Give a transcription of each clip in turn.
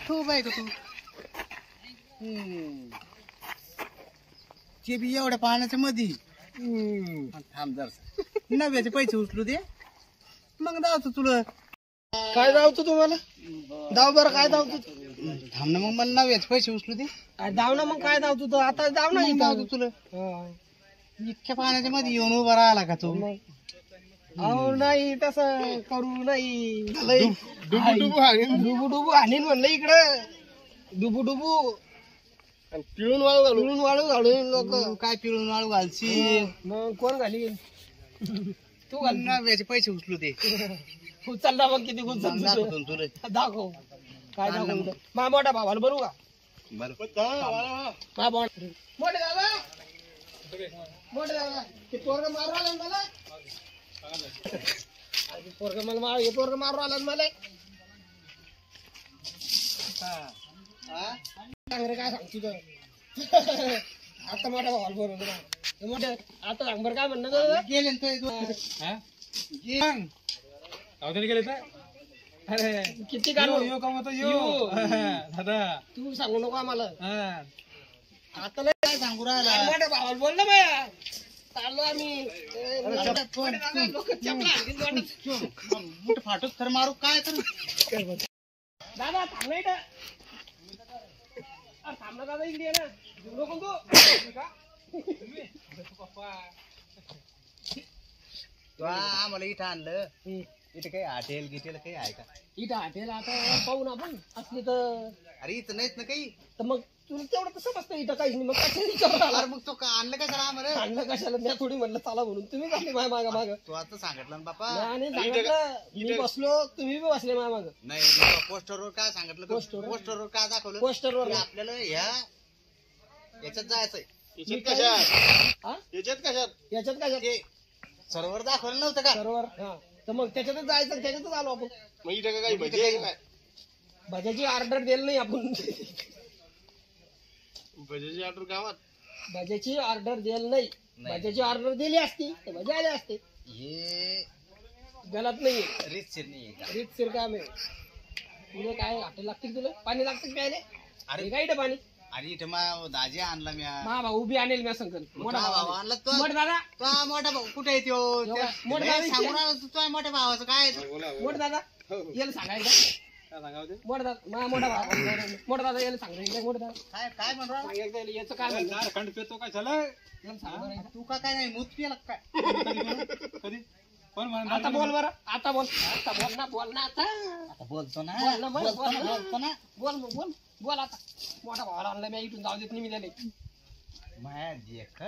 खूप आहे का तू ते बी एवढ्या पाण्याच्या मध्ये थांब जर नव्याचे पैसे उचलू दे मग धावतो तुला काय धावतो तुम्हाला धाव बरं काय धावतो थांब ना मग मला नव्याचे पैसे उचलू दे धाव ना मग काय धावतो तो आता धाव ना धावतो तुला इतक्या पाण्याच्या मध्ये येऊन उभा राहिला का तू अहो नाही तसं करू नाही डुबू हाणीन म्हणलं इकडं डुबू पिळून वाळू घालून लोक काय पिळून वाळू घालशील मग कोण घालील तू घाल नव्याचे पैसे उचलू दे उचलला मग किती दाखवतो तुला दाखव काय दाखव मा मोठा भावाला बरू का मा मोठे दादा ते पोरग मारू आला मला पोरग मारू आला मला काय सांगतो तर आता मोठ्या भावाला बरोबर मोठ्या आता सांग बरं काय म्हणणं गेले गेले तर अरे किती काढू दादा तू सांगू नको आम्हाला आता काय सांगू राहिला मोठ्या भावाला बोल ना बाया चाललो आम्ही मोठ फाटूच तर मारू काय करू दादा थांब नाही थांब ना दादा इकडे ये ना घेऊ नको तू आम्हाला इथं आणलं इथे काही हॉटेल गिटेल काही आहे का इथं हॉटेल आता पाहू ना आपण असली तर अरे इथं नाहीत ना काही तर मग तुला तेवढं तर समजतं इथं काहीच नाही मग कशाला मग तो आणलं कशाला आम्हाला आणलं कशाला मी थोडी म्हणलं चला म्हणून तुम्ही बसले माझ्या मागं मागं तू आता सांगितलं ना बापा आणि सांगितलं मी बसलो तुम्ही बी बसले माझ्या मागं नाही पोस्टरवर काय सांगितलं पोस्टरवर? पोस्टरवर काय दाखवलं पोस्टरवर आपल्याला याच्यात जायचंय याच्यात कशात ते सर्व्हर दाखवलं नव्हतं का बरोबर तर मग त्याच्यातच जायचं त्याच्यातच आलो आपण मग इथं काही भजी भाज्याची ऑर्डर दिली नाही आपण भजीची ऑर्डर गावात भाज्याची ऑर्डर दिली नाही भाज्याची ऑर्डर दिली असती तर भाजी आले असते हे गलत नाही रीतशीर नाही रीतशीर काम आहे तुला काय हॉटेल लागतील तुला पाणी लागतं प्यायले अरे काय पाणी अरे इथं दाजी आणला मी मा भाऊ उभी आणेल मी संकल मोठा भाऊ आणला मोठ दादा तो मोठा भाऊ कुठे आहे तो मोठा दादा सांगू राहिला मोठ्या भावाचं काय मोठ दादा याला सांगायचं मोठा दादा मोठा भाऊ मोठा दादा याला सांगायचं मोठा दादा काय म्हणतो याचं काय म्हणणार खंड पेतो काय झालं तू का काय नाही मूत पिला काय कधी कोण आता बोल बरं आता बोल ना आता बोलतो ना बोल आता मोठा भावाला आणला मी इथून जाऊ देत नाही मी त्याने माया देखत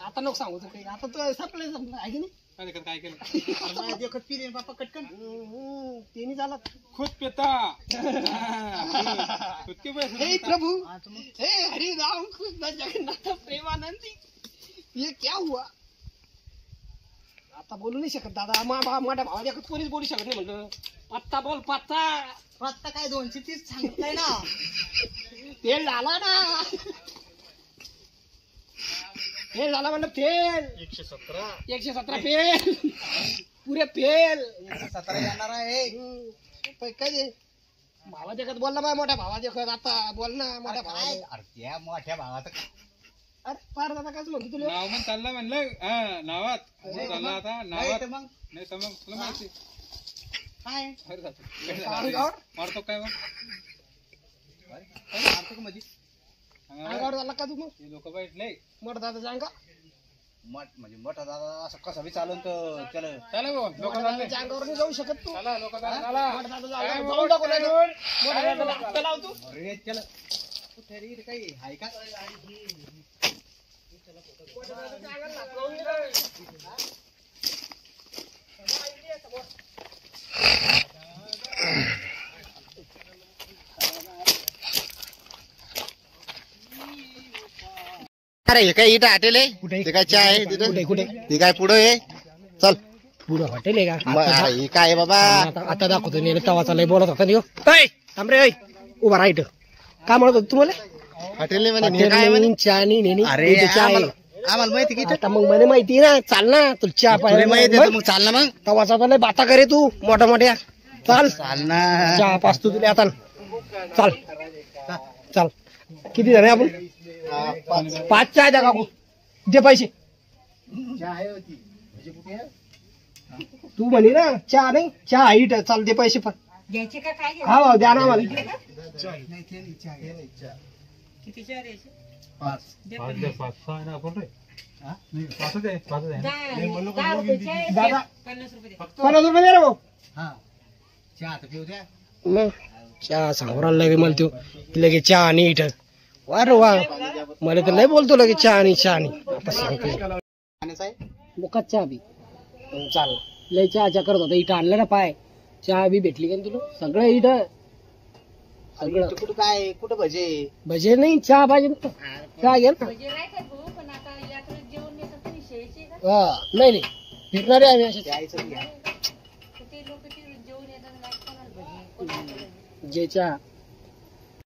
आता नको सांगू काही आता तो संपलं आहे की नाही काय केलं माया देखत पिले बापा कटकन ते चालत खुद पेता हे प्रभु हे हरि राम कृष्ण जगन्नाथ प्रेमानंदी ये क्या हुआ आता बोलू नाही शकत दादा मोठ्या भावा देखत कोणीच बोलू शकत नाही म्हणलं पत्ता बोल पत्ता काय 230 सांगितलंय ना तेल झाला ना फेल झाला म्हणलं फेल 117 फेल पुरे फेल 117 येणार आहे काय भावा देखत बोल ना मोठ्या भावा देखत आता बोल ना मोठ्या भावा अरे त्या मोठ्या भावाचं अरे फार दादा काय म्हणतो तुला नाव पण चाललं म्हणलं नावात चाललं आता नावात मग नाही तर मग तुला माहिती काय मारतो काय मग झाला का तू मग लोक बैठले मोठा दादा जांग का म्हणजे मोठा दादा असं कसं बी चालून तर त्याला चला भाऊ लोक चालले जांगावर नाही जाऊ शकत तू चला लोक चला मोठा दादा जाऊन दाखव मोठा दादा लाव तू अरे त्याला कुठे काही आहे का अरे हे काय इथं हॉटेल आहे ते काय चहा आहे तिथं कुठे ते काय पुढं आहे चल पुढं हॉटेल आहे का हे काय बाबा आता दाखवतो नाही तवा चालय बोलत होता नाही थांब रे उभा राईट काय म्हणत होत तुम्हाला हॉटेल म्हणे चहा नाही अरे आम्हाला माहिती की आता मग मला माहिती ना चाल ना तुला चहा पाहिजे माहिती मग चाल ना मग तवा चालय बाता करे तू मोठ्या मोठ्या चाल चाल ना चहा पाचतो तुला आता चाल चाल किती झाले आपण हा, 5 चहा द्या काकू दे पैसे चहा आहे होती म्हणजे कुठे आहे? तू म्हणे ना चहा नाही चहा इट चाल दे पैसे पण घ्यायचे का काय हा भाऊ द्या ना मला नाही, ते नाही, चहा घे नाही, चहा. किती चार यायचे 5 हा? 10 रुपयाचे आहे. दादा 50 रुपये द्या. 50 रुपये दे रे भाऊ हा चहा तर पिऊ द्या मग चहा सांगून लगे मला तो लगे चहा आणि इट वा मला तर लय बोलतो लगे चहा आणि आता सांगतो पाण्याचा आहे मुखात चहा बी चाल लय चहा करत होता इथं आणलं ना पाय चहा बी भेटली का तुला सगळं इथं सगळं इथं कुठं काय कुठं भजे भजे नाही चहा पाहिजे ना चहा घे ना म्हणजे राहतात भाऊ, पण आता यात्रेत जेवण येतात तुम्ही शेळीचे का? हा नाही फिरणारे आम्ही असे द्यायचं घ्या तर ते लोक ते जेवण येतात नाही कोणाला भजी, कोणाला भजी. जे चहा